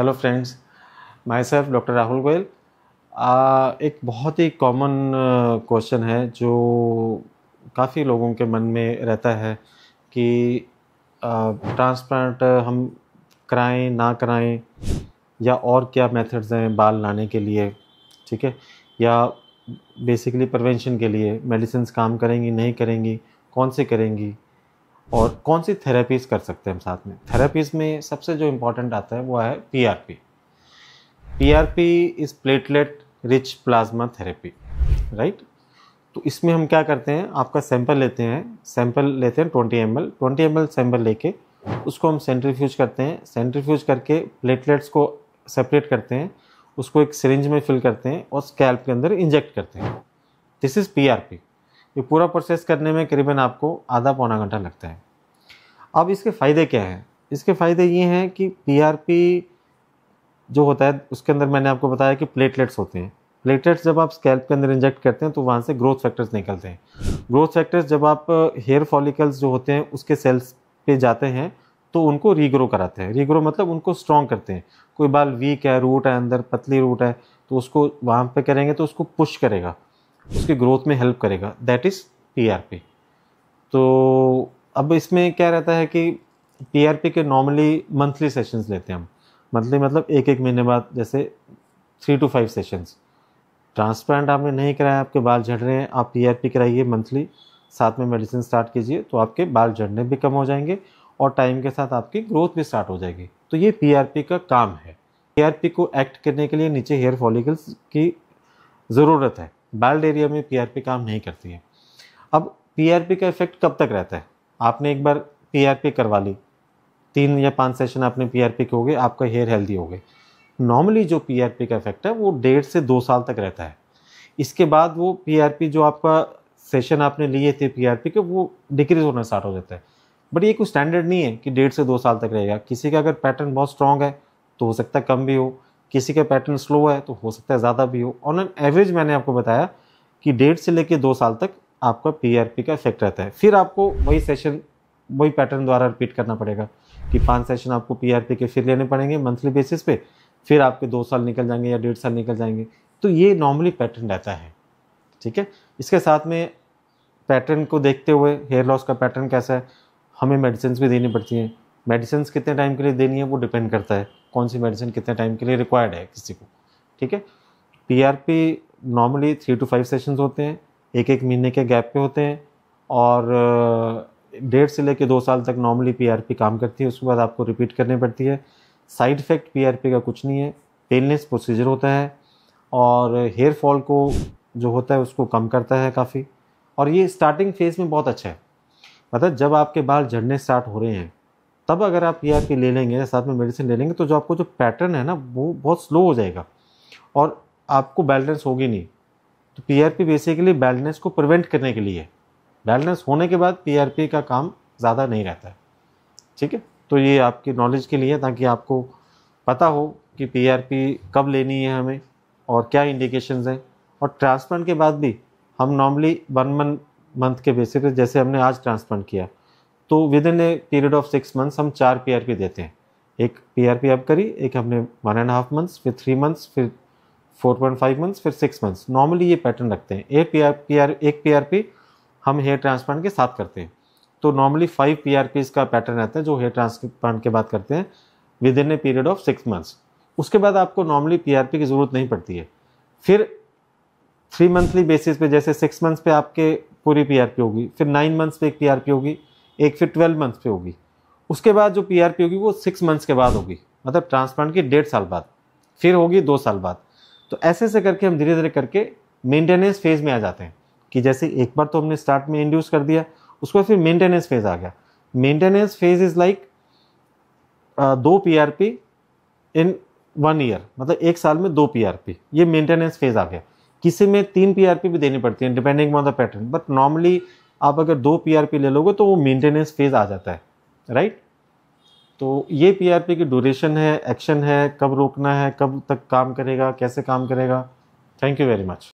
Hello friends, my self doctor Rahul Goyal. एक बहुत ही common question है जो काफ़ी लोगों के मन में रहता है कि ट्रांसप्लांट हम कराएं ना कराएं, या और क्या मेथड्स हैं बाल लाने के लिए, ठीक है, या बेसिकली प्रिवेंशन के लिए मेडिसिन्स काम करेंगी नहीं करेंगी, कौन सी करेंगी और कौन सी थेरेपीज़ कर सकते हैं हम साथ में। थेरेपीज़ में सबसे जो इम्पोर्टेंट आता है वो है PRP. PRP is platelet rich plasma therapy, right. तो इसमें हम क्या करते हैं, आपका सैंपल लेते हैं 20 ml सैंपल लेके उसको हम सेंट्रीफ्यूज करते हैं। सेंट्रीफ्यूज करके प्लेटलेट्स को सेपरेट करते हैं, उसको एक सिरिंज में फिल करते हैं और स्कैल्प के अंदर इंजेक्ट करते हैं। This is PRP. ये पूरा प्रोसेस करने में करीबन आपको आधा पौना घंटा लगता है। अब इसके फ़ायदे क्या हैं? इसके फ़ायदे ये हैं कि पीआरपी जो होता है उसके अंदर मैंने आपको बताया कि प्लेटलेट्स होते हैं। प्लेटलेट्स जब आप स्कैल्प के अंदर इंजेक्ट करते हैं तो वहाँ से ग्रोथ फैक्टर्स निकलते हैं। ग्रोथ फैक्टर्स जब आप हेयर फॉलिकल्स जो होते हैं उसके सेल्स पे जाते हैं तो उनको रीग्रो कराते हैं। रीग्रो मतलब उनको स्ट्रॉन्ग करते हैं। कोई बाल वीक है, रूट है, अंदर पतली रूट है, तो उसको वहाँ पे करेंगे तो उसको पुश करेगा, उसकी ग्रोथ में हेल्प करेगा। That is PRP. तो अब इसमें क्या रहता है कि पीआरपी के नॉर्मली मंथली सेशंस लेते हैं हम। मंथली मतलब एक महीने बाद, जैसे 3 to 5 सेशंस। ट्रांसप्लांट आपने नहीं कराया, आपके बाल झड़ रहे हैं, आप पीआरपी कराइए मंथली, साथ में मेडिसिन स्टार्ट कीजिए तो आपके बाल झड़ने भी कम हो जाएंगे और टाइम के साथ आपकी ग्रोथ भी स्टार्ट हो जाएगी। तो ये पीआरपी का काम है। पीआरपी को एक्ट करने के लिए नीचे हेयर फॉलिकल्स की ज़रूरत है। बाल्ड एरिया में पीआरपी काम नहीं करती है। अब पीआरपी का इफेक्ट कब तक रहता है? आपने एक बार पीआरपी करवा ली, 3 या 5 सेशन आपने पीआरपी के हो गए, आपका हेयर हेल्दी हो गए। नॉर्मली जो पीआरपी का इफेक्ट है वो 1.5 से 2 साल तक रहता है। इसके बाद वो पीआरपी जो आपका सेशन आपने लिए थे पीआरपी के, वो डिक्रीज होना स्टार्ट हो जाता है। बट ये कोई स्टैंडर्ड नहीं है कि 1.5 से 2 साल तक रहेगा। किसी का अगर पैटर्न बहुत स्ट्रॉन्ग है तो हो सकता है कम भी हो, किसी का पैटर्न स्लो है तो हो सकता है ज़्यादा भी हो। ऑन एन एवरेज मैंने आपको बताया कि 1.5 से लेकर 2 साल तक आपका पीआरपी का इफेक्ट रहता है। फिर आपको वही सेशन वही पैटर्न द्वारा रिपीट करना पड़ेगा कि 5 सेशन आपको पीआरपी के फिर लेने पड़ेंगे मंथली बेसिस पे। फिर आपके 2 साल निकल जाएंगे या 1.5 साल निकल जाएंगे। तो ये नॉर्मली पैटर्न रहता है, ठीक है। इसके साथ में पैटर्न को देखते हुए हेयर लॉस का पैटर्न कैसा है, हमें मेडिसिन भी देनी पड़ती हैं। मेडिसिन कितने टाइम के लिए देनी है वो डिपेंड करता है कौन सी मेडिसिन कितने टाइम के लिए रिक्वायर्ड है किसी को, ठीक है। पीआरपी नॉर्मली 3 to 5 सेशंस होते हैं, एक महीने के गैप पे होते हैं और 1.5 से लेकर 2 साल तक नॉर्मली पीआरपी काम करती है। उसके बाद आपको रिपीट करनी पड़ती है। साइड इफ़ेक्ट पीआरपी का कुछ नहीं है, पेनलेस प्रोसीजर होता है और हेयर फॉल को जो होता है उसको कम करता है काफ़ी। और ये स्टार्टिंग फेज़ में बहुत अच्छा है। मतलब जब आपके बाल झड़ने स्टार्ट हो रहे हैं तब अगर आप पीआरपी ले लेंगे, साथ में मेडिसिन ले लेंगे, तो जो आपको जो पैटर्न है ना वो बहुत स्लो हो जाएगा और आपको बैलेंस होगी नहीं। तो पीआरपी बेसिकली बैलेंस को प्रिवेंट करने के लिए है। बैलेंस होने के बाद पीआरपी का काम ज़्यादा नहीं रहता है, ठीक है। तो ये आपकी नॉलेज के लिए, ताकि आपको पता हो कि पीआरपी कब लेनी है हमें और क्या इंडिकेशंस हैं। और ट्रांसप्लांट के बाद भी हम नॉर्मली 1 मंथ के बेसिस पे, जैसे हमने आज ट्रांसप्लांट किया तो with in a period of 6 months हम 4 पीआरपी देते हैं। एक पीआरपी अब करी, एक हमने 1.5 मंथ्स, फिर 3 मंथ्स, फिर 4.5 मंथ्स, फिर 6 मंथ्स। नॉर्मली ये पैटर्न रखते हैं। एक पीआरपी हम हेयर ट्रांसप्लांट के साथ करते हैं। तो नॉर्मली 5 पीआरपीज का पैटर्न रहता है जो हेयर ट्रांसप्लांट के बाद करते हैं with in a period of 6 months. उसके बाद आपको नॉर्मली पीआरपी की ज़रूरत नहीं पड़ती है। फिर 3 मंथली बेसिस पे, जैसे 6 मंथ्स पे आपके पूरी पीआरपी होगी, फिर 9 मंथ्स पे एक पीआरपी होगी, एक फिर 12 मंथ्स पे होगी। उसके बाद जो पीआरपी होगी वो 6 मंथ्स के बाद होगी, मतलब ट्रांसप्लांट के 1.5 साल बाद, फिर होगी 2 साल बाद। तो ऐसे ऐसे करके हम धीरे धीरे करके मेंटेनेंस फेज में आ जाते हैं कि जैसे एक बार तो हमने स्टार्ट में इंड्यूस कर दिया, उसके बाद फिर मेंटेनेंस फेज आ गया। Maintenance phase is like 2 PRP in 1 year, मतलब 1 साल में 2 पीआरपी, ये मेंटेनेंस फेज आ गया। किसी में 3 पीआरपी भी देनी पड़ती है depending on the pattern, but normally आप अगर 2 पीआरपी ले लोगे तो वो मेंटेनेंस फेज आ जाता है, राइट। तो ये पीआरपी की ड्यूरेशन है, एक्शन है, कब रोकना है, कब तक काम करेगा, कैसे काम करेगा। Thank you very much.